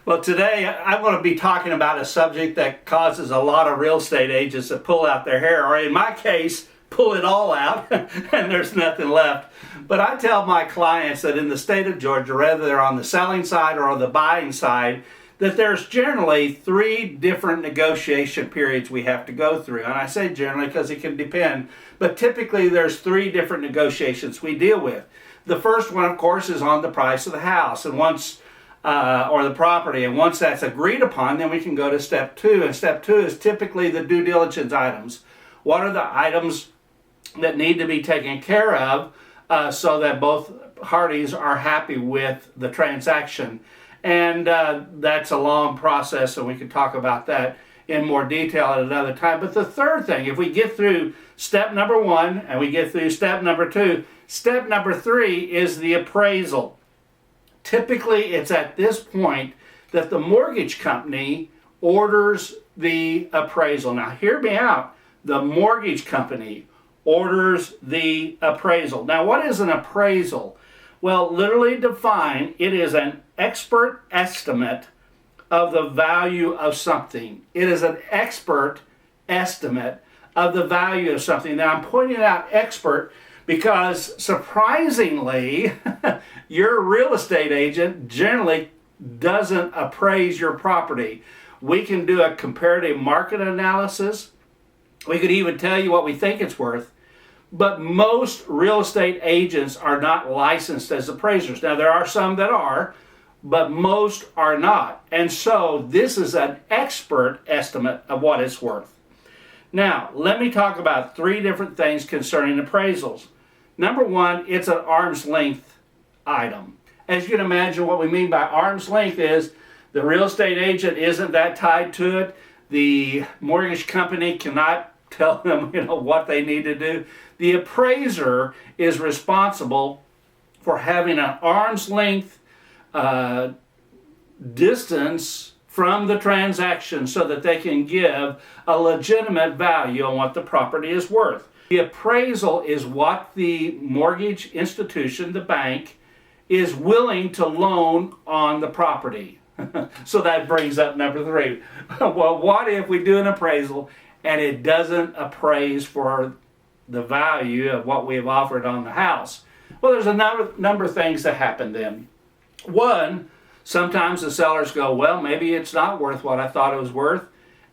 Well, today I'm going to be talking about a subject that causes a lot of real estate agents to pull out their hair, or in my case, pull it all out and there's nothing left. But I tell my clients that in the state of Georgia, whether they're on the selling side or on the buying side, that there's generally 3 different negotiation periods we have to go through. And I say generally because it can depend, but typically there's 3 different negotiations we deal with. The first one, of course, is on the price of the house, and once or the property, and once that's agreed upon, then we can go to step 2. And step 2 is typically the due diligence items. What are the items that need to be taken care of so that both parties are happy with the transaction? And that's a long process, and we can talk about that in more detail at another time. But the third thing, if we get through step number 1 and we get through step number 2, step number 3 is the appraisal. Typically, it's at this point that the mortgage company orders the appraisal. Now, hear me out. The mortgage company orders the appraisal. Now, what is an appraisal? Well, literally defined, it is an expert estimate of the value of something. It is an expert estimate of the value of something. Now, I'm pointing out expert because surprisingly, your real estate agent generally doesn't appraise your property. We can do a comparative market analysis. We could even tell you what we think it's worth. But most real estate agents are not licensed as appraisers. Now, there are some that are, but most are not. And so this is an expert estimate of what it's worth. Now, let me talk about 3 different things concerning appraisals. Number 1, it's an arm's length item. As you can imagine, what we mean by arm's length is the real estate agent isn't that tied to it. The mortgage company cannot tell them, what they need to do. The appraiser is responsible for having an arm's length distance from the transaction so that they can give a legitimate value on what the property is worth. The appraisal is what the mortgage institution, the bank, is willing to loan on the property. So that brings up number 3. Well, what if we do an appraisal and it doesn't appraise for the value of what we have offered on the house? Well, there's a number of things that happen then. 1, sometimes the sellers go, well, maybe it's not worth what I thought it was worth,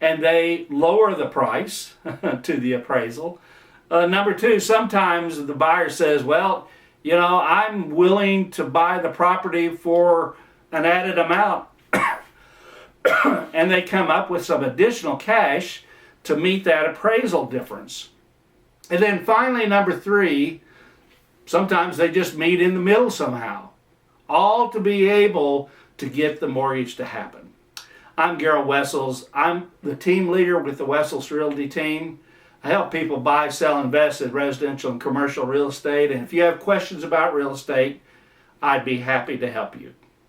and they lower the price to the appraisal. Number 2, sometimes the buyer says, well, I'm willing to buy the property for an added amount, and they come up with some additional cash to meet that appraisal difference. And then finally, number 3, sometimes they just meet in the middle somehow, all to be able to get the mortgage to happen. I'm Gerald Wessels. I'm the team leader with the Wessels Realty Team. I help people buy, sell, invest in residential and commercial real estate. And if you have questions about real estate, I'd be happy to help you.